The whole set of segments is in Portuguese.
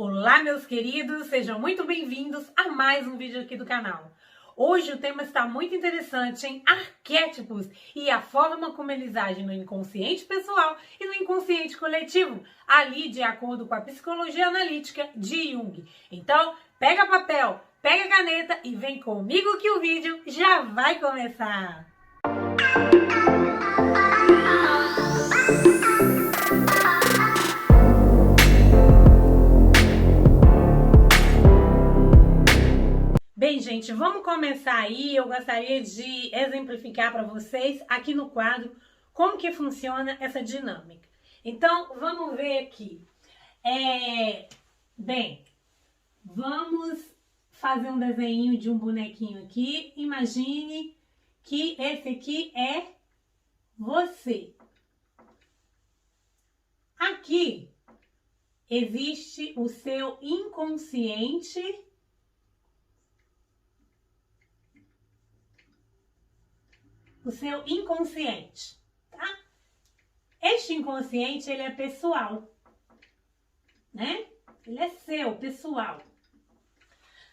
Olá, meus queridos, sejam muito bem-vindos a mais um vídeo aqui do canal. Hoje o tema está muito interessante em arquétipos e a forma como eles agem no inconsciente pessoal e no inconsciente coletivo, ali de acordo com a psicologia analítica de Jung. Então, pega papel, pega caneta e vem comigo que o vídeo já vai começar! Bem, gente, vamos começar aí. Eu gostaria de exemplificar para vocês aqui no quadro como que funciona essa dinâmica. Então, vamos ver aqui. Bem, vamos fazer um desenho de um bonequinho aqui. Imagine que esse aqui é você. Aqui existe o seu inconsciente. O seu inconsciente, tá? Este inconsciente, ele é pessoal, né? Ele é seu, pessoal.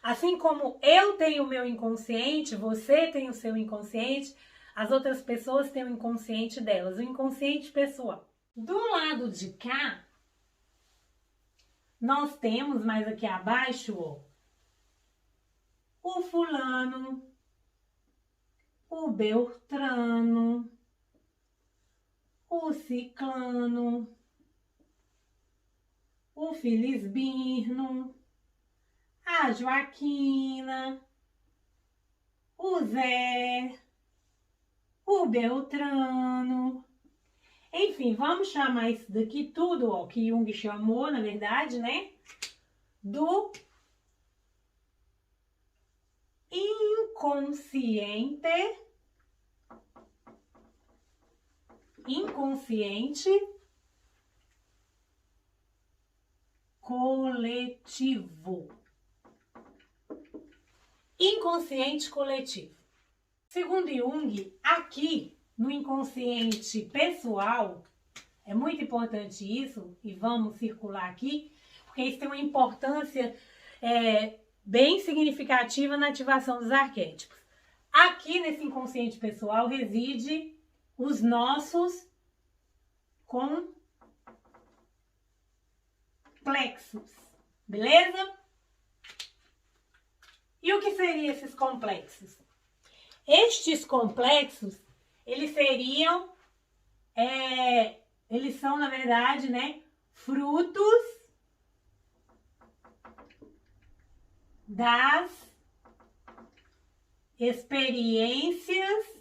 Assim como eu tenho o meu inconsciente, você tem o seu inconsciente, as outras pessoas têm o inconsciente delas, o inconsciente pessoal. Do lado de cá, nós temos mais aqui abaixo, ó, o fulano, o Beltrano, o Ciclano, o Felisbirno, a Joaquina, o Zé, o Beltrano. Enfim, vamos chamar isso daqui tudo, ó, que Jung chamou, na verdade, né, do inconsciente coletivo. Inconsciente coletivo. Segundo Jung, aqui no inconsciente pessoal, é muito importante isso, e vamos circular aqui, porque isso tem uma importância bem significativa na ativação dos arquétipos. Aqui nesse inconsciente pessoal reside os nossos complexos, beleza? E o que seriam esses complexos? Estes complexos, eles seriam, eles são, na verdade, né, frutos das experiências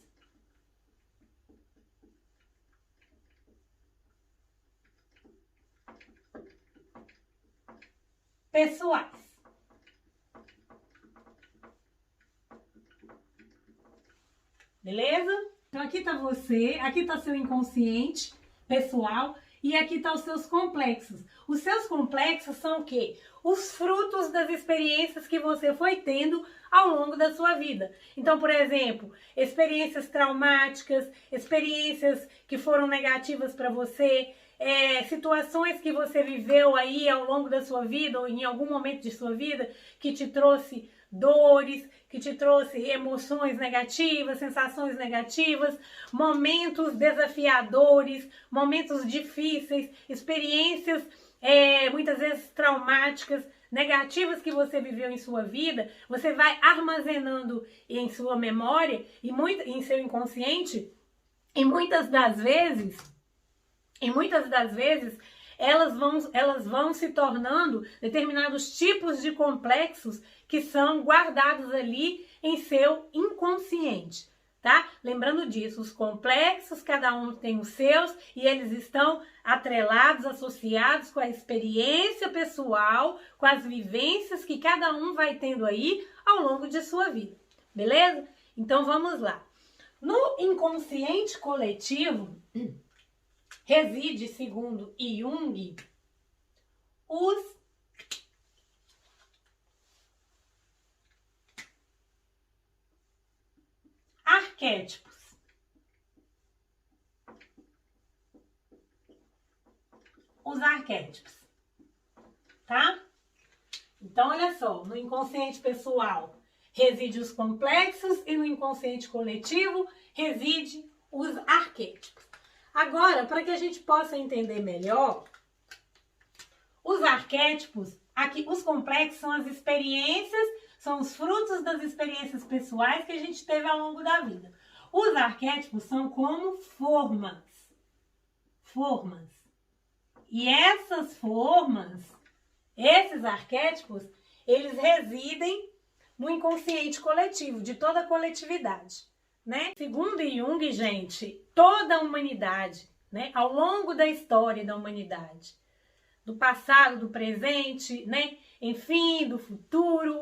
pessoais. Beleza? Então aqui tá você, aqui tá seu inconsciente pessoal e aqui tá os seus complexos. Os seus complexos são o quê? Os frutos das experiências que você foi tendo ao longo da sua vida. Então, por exemplo, experiências traumáticas, experiências que foram negativas para você, situações que você viveu aí ao longo da sua vida ou em algum momento de sua vida que te trouxe dores, que te trouxe emoções negativas, sensações negativas, momentos desafiadores, momentos difíceis, experiências muitas vezes traumáticas, negativas que você viveu em sua vida, você vai armazenando em sua memória e em seu inconsciente, e muitas das vezes elas vão se tornando determinados tipos de complexos que são guardados ali em seu inconsciente, tá? Lembrando disso, os complexos, cada um tem os seus e eles estão atrelados, associados com a experiência pessoal, com as vivências que cada um vai tendo aí ao longo de sua vida, beleza? Então vamos lá. No inconsciente coletivo, reside, segundo Jung, os arquétipos. Os arquétipos, tá? Então, olha só, no inconsciente pessoal reside os complexos e no inconsciente coletivo reside os arquétipos. Agora, para que a gente possa entender melhor, os arquétipos, aqui os complexos são as experiências, são os frutos das experiências pessoais que a gente teve ao longo da vida. Os arquétipos são como formas. E essas formas, esses arquétipos, eles residem no inconsciente coletivo, de toda a coletividade, né? Segundo Jung, gente, toda a humanidade, né, ao longo da história da humanidade, do passado, do presente, né, enfim, do futuro,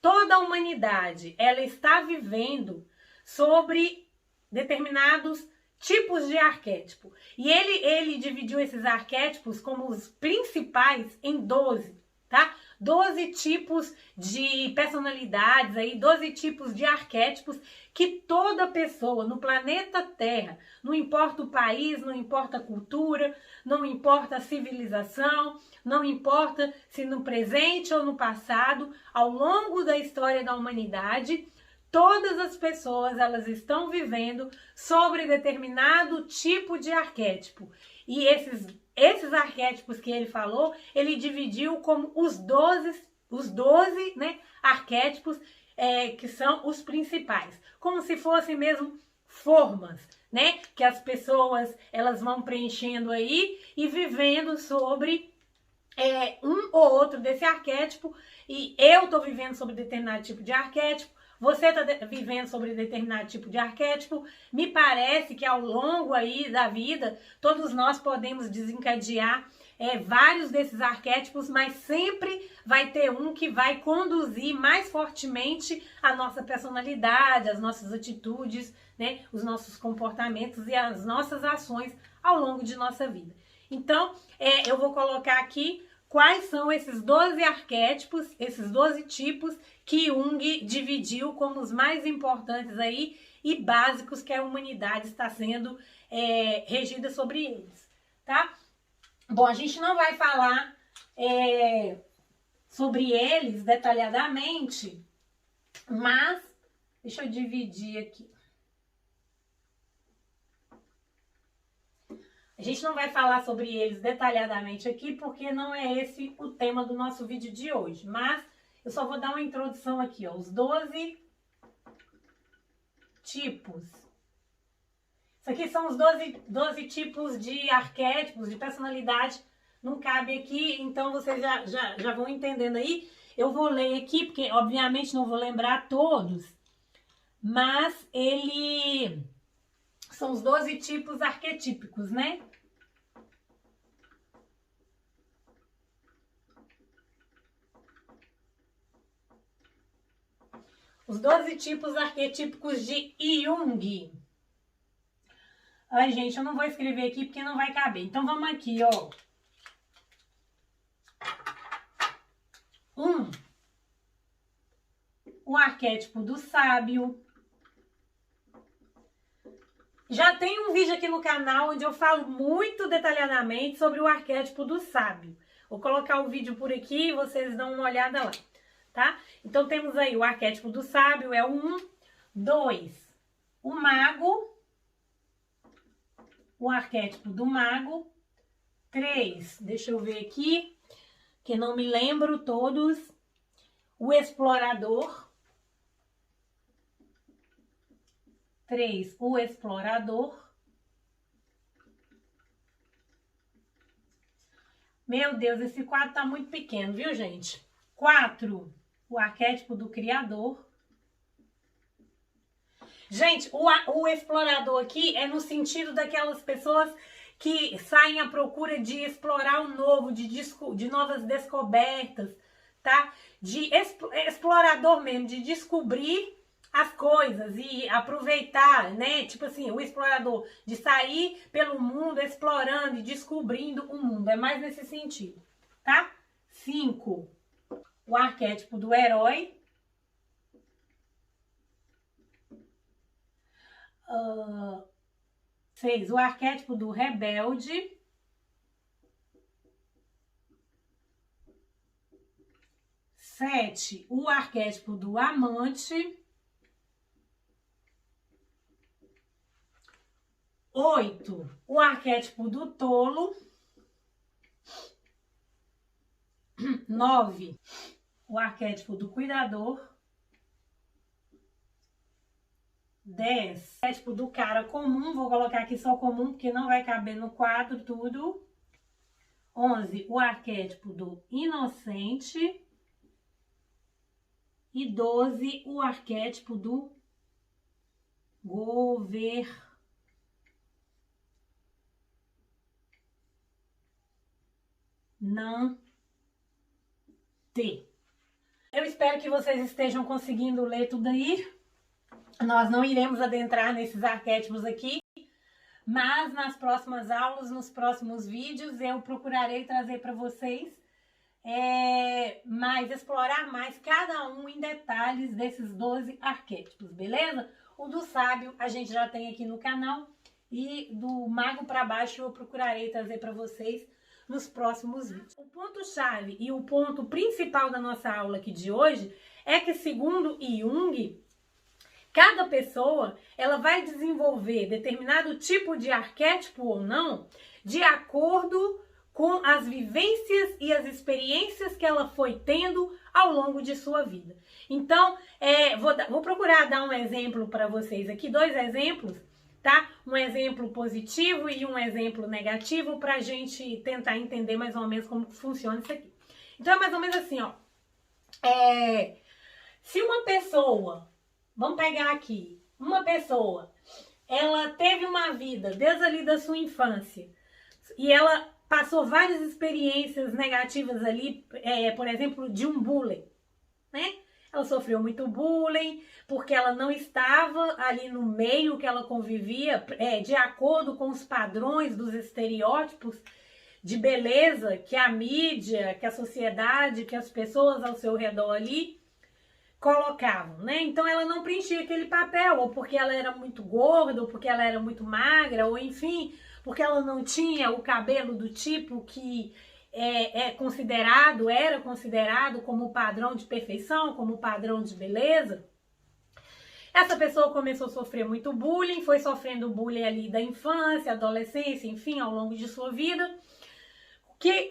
toda a humanidade, ela está vivendo sobre determinados tipos de arquétipo. E ele dividiu esses arquétipos como os principais em 12, tá? 12 tipos de personalidades aí, 12 tipos de arquétipos que toda pessoa no planeta Terra, não importa o país, não importa a cultura, não importa a civilização, não importa se no presente ou no passado, ao longo da história da humanidade, todas as pessoas, elas estão vivendo sobre determinado tipo de arquétipo. E esses arquétipos que ele falou, ele dividiu como os 12, né, arquétipos que são os principais. Como se fossem mesmo formas, né? Que as pessoas, elas vão preenchendo aí e vivendo sobre um ou outro desse arquétipo. E eu tô vivendo sobre determinado tipo de arquétipo. Você está vivendo sobre determinado tipo de arquétipo. Me parece que ao longo aí da vida, todos nós podemos desencadear vários desses arquétipos, mas sempre vai ter um que vai conduzir mais fortemente a nossa personalidade, as nossas atitudes, né, os nossos comportamentos e as nossas ações ao longo de nossa vida. Então, eu vou colocar aqui quais são esses 12 arquétipos, esses 12 tipos que Jung dividiu como os mais importantes aí e básicos que a humanidade está sendo regida sobre eles, tá? Bom, a gente não vai falar sobre eles detalhadamente, mas deixa eu dividir aqui. A gente não vai falar sobre eles detalhadamente aqui, porque não é esse o tema do nosso vídeo de hoje. Mas eu só vou dar uma introdução aqui, ó. Os 12 tipos. Isso aqui são os 12 tipos de arquétipos, de personalidade. Não cabe aqui, então vocês já vão entendendo aí. Eu vou ler aqui, porque obviamente não vou lembrar todos. Mas são os 12 tipos arquetípicos, né? Os 12 tipos arquetípicos de Jung. Ai, gente, eu não vou escrever aqui porque não vai caber. Então, vamos aqui, ó. 1. O arquétipo do sábio. Já tem um vídeo aqui no canal onde eu falo muito detalhadamente sobre o arquétipo do sábio. Vou colocar o vídeo por aqui e vocês dão uma olhada lá, tá? Então, temos aí o arquétipo do sábio, é o 1. 2, o mago. O arquétipo do mago. 3, deixa eu ver aqui, que não me lembro todos. O explorador. 3, o explorador. Meu Deus, esse quadro tá muito pequeno, viu, gente? 4, o arquétipo do criador. Gente, o explorador aqui é no sentido daquelas pessoas que saem à procura de explorar o novo, de novas descobertas, tá? De explorador mesmo, de descobrir as coisas e aproveitar, né? Tipo assim, o explorador, de sair pelo mundo explorando e descobrindo o mundo. É mais nesse sentido, tá? 5, o arquétipo do herói. 6, o arquétipo do rebelde. 7, o arquétipo do amante. 8, o arquétipo do tolo. 9, o arquétipo do cuidador. 10, o arquétipo do cara comum. Vou colocar aqui só comum, porque não vai caber no quadro tudo. 11, o arquétipo do inocente. E 12, o arquétipo do governante. Eu espero que vocês estejam conseguindo ler tudo aí. Nós não iremos adentrar nesses arquétipos aqui, mas nas próximas aulas, nos próximos vídeos, eu procurarei trazer para vocês explorar mais cada um em detalhes desses 12 arquétipos, beleza? O do sábio a gente já tem aqui no canal e do mago para baixo eu procurarei trazer para vocês nos próximos vídeos. O ponto-chave e o ponto principal da nossa aula aqui de hoje é que, segundo Jung, cada pessoa ela vai desenvolver determinado tipo de arquétipo ou não de acordo com as vivências e as experiências que ela foi tendo ao longo de sua vida. Então, vou procurar dar um exemplo para vocês aqui, 2 exemplos, tá? Um exemplo positivo e um exemplo negativo para a gente tentar entender mais ou menos como funciona isso aqui. Então, é mais ou menos assim, ó. Se uma pessoa, vamos pegar aqui, uma pessoa, ela teve uma vida desde ali da sua infância e ela passou várias experiências negativas ali, por exemplo, de um bullying, né? Ela sofreu muito bullying porque ela não estava ali no meio que ela convivia de acordo com os padrões dos estereótipos de beleza que a mídia, que a sociedade, que as pessoas ao seu redor ali colocavam, né? Então ela não preenchia aquele papel, ou porque ela era muito gorda, ou porque ela era muito magra, ou enfim, porque ela não tinha o cabelo do tipo que era considerado como padrão de perfeição, como padrão de beleza. Essa pessoa começou a sofrer muito bullying, foi sofrendo bullying ali da infância, adolescência, enfim, ao longo de sua vida.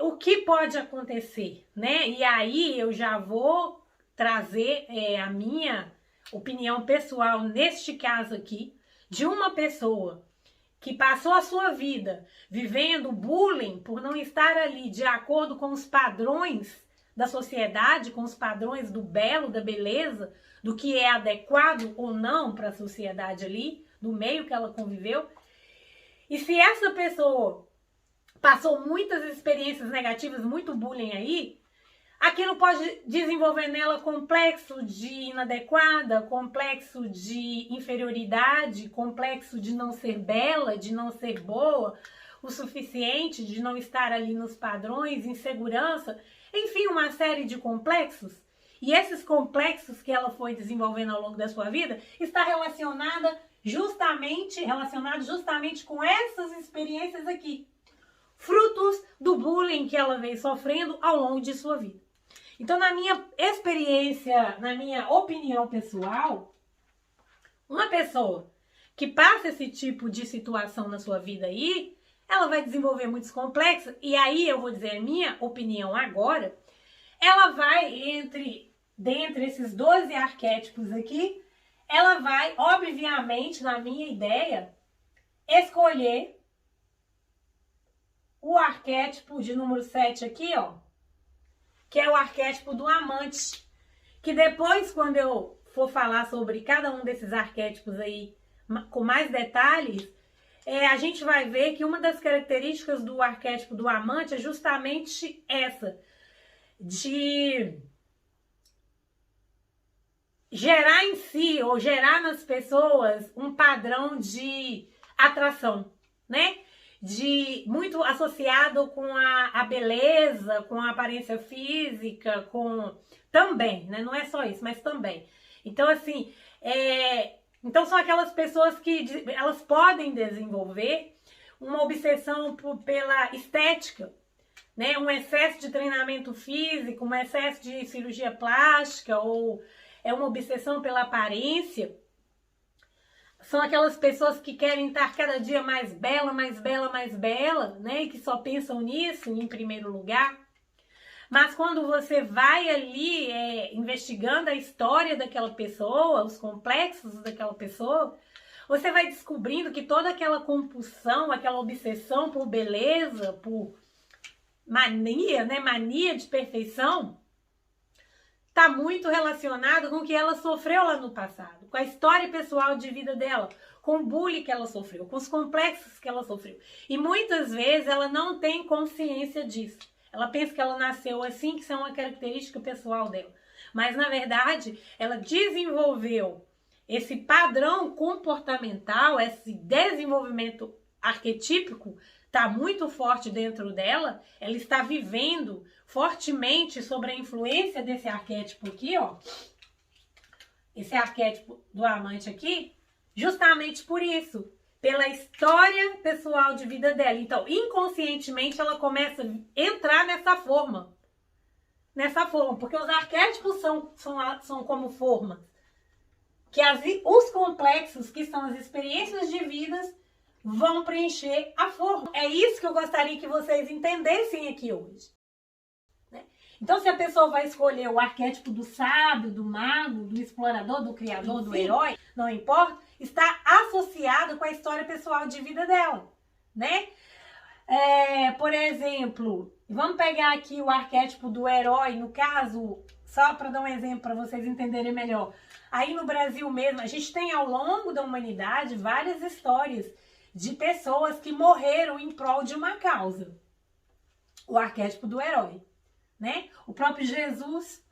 O que pode acontecer, né? E aí eu já vou trazer a minha opinião pessoal neste caso aqui, de uma pessoa que passou a sua vida vivendo bullying por não estar ali de acordo com os padrões da sociedade, com os padrões do belo, da beleza, do que é adequado ou não para a sociedade ali, do meio que ela conviveu. E se essa pessoa passou muitas experiências negativas, muito bullying aí, aquilo pode desenvolver nela complexo de inadequada, complexo de inferioridade, complexo de não ser bela, de não ser boa o suficiente, de não estar ali nos padrões, insegurança, enfim, uma série de complexos. E esses complexos que ela foi desenvolvendo ao longo da sua vida está relacionado justamente com essas experiências aqui, frutos do bullying que ela veio sofrendo ao longo de sua vida. Então, na minha experiência, na minha opinião pessoal, uma pessoa que passa esse tipo de situação na sua vida aí, ela vai desenvolver muitos complexos, e aí eu vou dizer a minha opinião agora, ela vai, dentre esses 12 arquétipos aqui, ela vai, obviamente, na minha ideia, escolher o arquétipo de número 7 aqui, ó, que é o arquétipo do amante, que depois, quando eu for falar sobre cada um desses arquétipos aí com mais detalhes, a gente vai ver que uma das características do arquétipo do amante é justamente essa, de gerar em si, ou gerar nas pessoas, um padrão de atração, né? Muito associado com a beleza, com a aparência física, também, né? Não é só isso, mas também. Então, assim, então são aquelas pessoas que elas podem desenvolver uma obsessão pela estética, né? Um excesso de treinamento físico, um excesso de cirurgia plástica ou é uma obsessão pela aparência. São aquelas pessoas que querem estar cada dia mais bela, mais bela, mais bela, né? E que só pensam nisso em primeiro lugar. Mas quando você vai ali investigando a história daquela pessoa, os complexos daquela pessoa, você vai descobrindo que toda aquela compulsão, aquela obsessão por beleza, por mania, né? Mania de perfeição, está muito relacionado com o que ela sofreu lá no passado, com a história pessoal de vida dela, com o bullying que ela sofreu, com os complexos que ela sofreu. E muitas vezes ela não tem consciência disso. Ela pensa que ela nasceu assim, que isso é uma característica pessoal dela. Mas, na verdade, ela desenvolveu esse padrão comportamental, esse desenvolvimento arquetípico, está muito forte dentro dela, ela está vivendo fortemente sobre a influência desse arquétipo aqui, ó. Esse arquétipo do amante aqui, justamente por isso, pela história pessoal de vida dela. Então, inconscientemente, ela começa a entrar nessa forma. Porque os arquétipos são como formas. Que os complexos, que são as experiências de vidas, vão preencher a forma. É isso que eu gostaria que vocês entendessem aqui hoje. Né? Então, se a pessoa vai escolher o arquétipo do sábio, do mago, do explorador, do criador, do herói, não importa, está associado com a história pessoal de vida dela, né? Por exemplo, vamos pegar aqui o arquétipo do herói, no caso, só para dar um exemplo para vocês entenderem melhor. Aí no Brasil mesmo, a gente tem ao longo da humanidade várias histórias de pessoas que morreram em prol de uma causa. O arquétipo do herói, né? O próprio Jesus.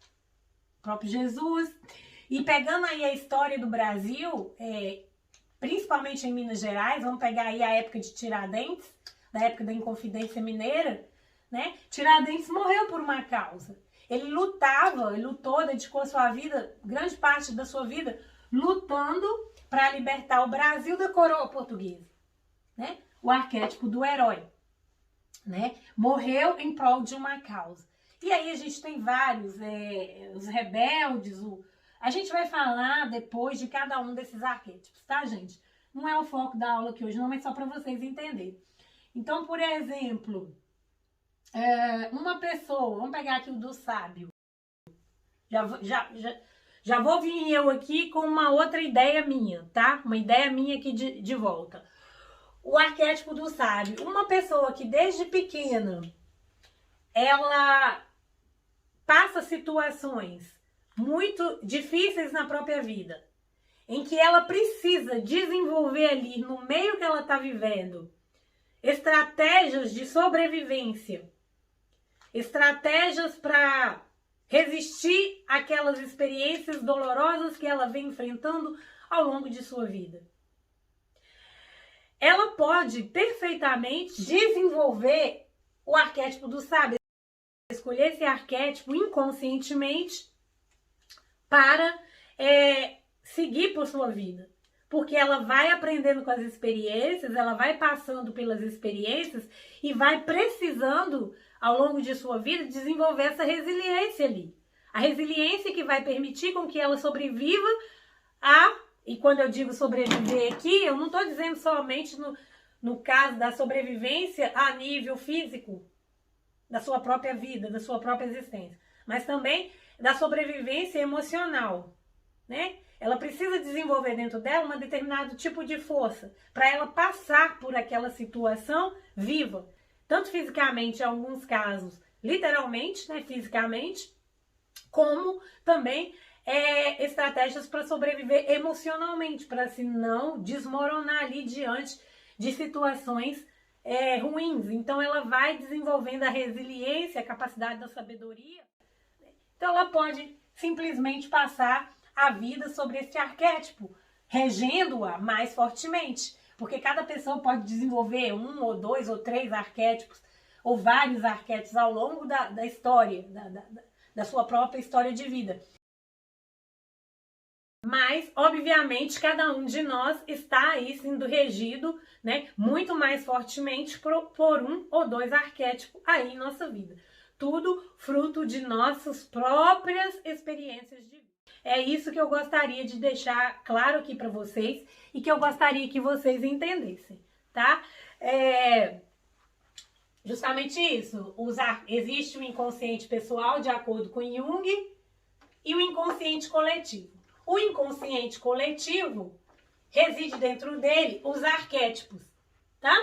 E pegando aí a história do Brasil, principalmente em Minas Gerais, vamos pegar aí a época de Tiradentes, da época da Inconfidência Mineira, né? Tiradentes morreu por uma causa. Ele lutou, dedicou a sua vida, grande parte da sua vida, lutando para libertar o Brasil da coroa portuguesa. Né? O arquétipo do herói, né? Morreu em prol de uma causa. E aí a gente tem vários, os rebeldes, a gente vai falar depois de cada um desses arquétipos, tá, gente? Não é o foco da aula aqui hoje, não, mas só para vocês entenderem. Então, por exemplo, uma pessoa, vamos pegar aqui o do sábio. Já vou vir eu aqui com uma outra ideia minha, tá? Uma ideia minha aqui de volta. O arquétipo do sábio. Uma pessoa que desde pequena, ela passa situações muito difíceis na própria vida, em que ela precisa desenvolver ali, no meio que ela está vivendo, estratégias de sobrevivência, estratégias para resistir àquelas experiências dolorosas que ela vem enfrentando ao longo de sua vida. Ela pode perfeitamente desenvolver o arquétipo do sábio, escolher esse arquétipo inconscientemente para seguir por sua vida. Porque ela vai aprendendo com as experiências, ela vai passando pelas experiências e vai precisando, ao longo de sua vida, desenvolver essa resiliência ali. A resiliência que vai permitir com que ela sobreviva e quando eu digo sobreviver aqui, eu não estou dizendo somente no caso da sobrevivência a nível físico, da sua própria vida, da sua própria existência, mas também da sobrevivência emocional, né? Ela precisa desenvolver dentro dela um determinado tipo de força para ela passar por aquela situação viva, tanto fisicamente, em alguns casos, literalmente, né, fisicamente, como também estratégias para sobreviver emocionalmente, para se não desmoronar ali diante de situações ruins. Então ela vai desenvolvendo a resiliência, a capacidade da sabedoria. Então ela pode simplesmente passar a vida sobre esse arquétipo, regendo-a mais fortemente, porque cada pessoa pode desenvolver 1 ou 2 ou 3 arquétipos, ou vários arquétipos ao longo da história, da sua própria história de vida. Mas, obviamente, cada um de nós está aí sendo regido, né, muito mais fortemente por um ou dois arquétipos aí em nossa vida. Tudo fruto de nossas próprias experiências de vida. É isso que eu gostaria de deixar claro aqui para vocês e que eu gostaria que vocês entendessem, tá? Justamente isso. Existe o inconsciente pessoal, de acordo com Jung, e o inconsciente coletivo. O inconsciente coletivo reside dentro dele os arquétipos, tá?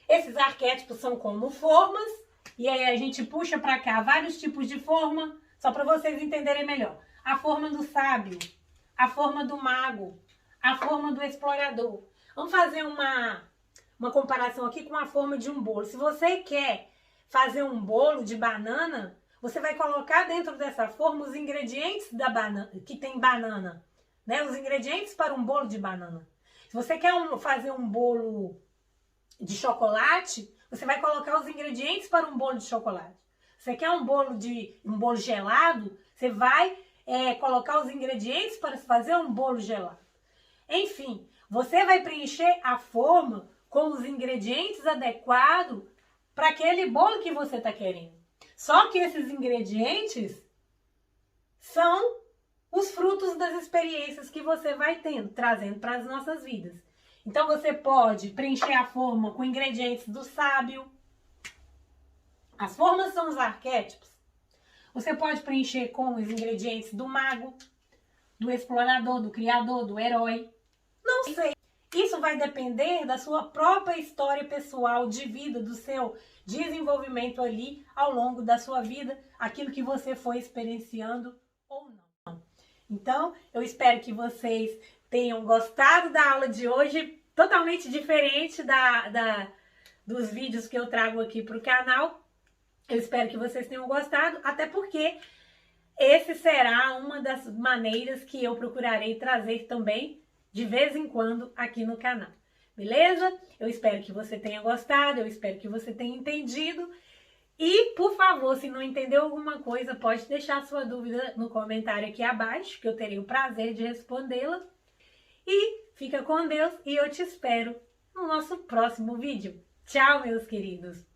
Esses arquétipos são como formas, e aí a gente puxa para cá vários tipos de forma, só para vocês entenderem melhor. A forma do sábio, a forma do mago, a forma do explorador. Vamos fazer uma comparação aqui com a forma de um bolo. Se você quer fazer um bolo de banana, você vai colocar dentro dessa forma os ingredientes da banana, que tem banana, né? Os ingredientes para um bolo de banana. Se você quer fazer um bolo de chocolate, você vai colocar os ingredientes para um bolo de chocolate. Você quer um bolo gelado, você vai colocar os ingredientes para fazer um bolo gelado. Enfim, você vai preencher a forma com os ingredientes adequados para aquele bolo que você está querendo. Só que esses ingredientes são os frutos das experiências que você vai trazendo para as nossas vidas. Então você pode preencher a forma com ingredientes do sábio. As formas são os arquétipos. Você pode preencher com os ingredientes do mago, do explorador, do criador, do herói. Não sei. Isso vai depender da sua própria história pessoal de vida, do seu desenvolvimento ali ao longo da sua vida, aquilo que você foi experienciando ou não. Então, eu espero que vocês tenham gostado da aula de hoje, totalmente diferente dos vídeos que eu trago aqui para o canal. Eu espero que vocês tenham gostado, até porque esse será uma das maneiras que eu procurarei trazer também de vez em quando aqui no canal. Beleza? Eu espero que você tenha gostado, eu espero que você tenha entendido. E, por favor, se não entendeu alguma coisa, pode deixar sua dúvida no comentário aqui abaixo, que eu terei o prazer de respondê-la. E fica com Deus e eu te espero no nosso próximo vídeo. Tchau, meus queridos!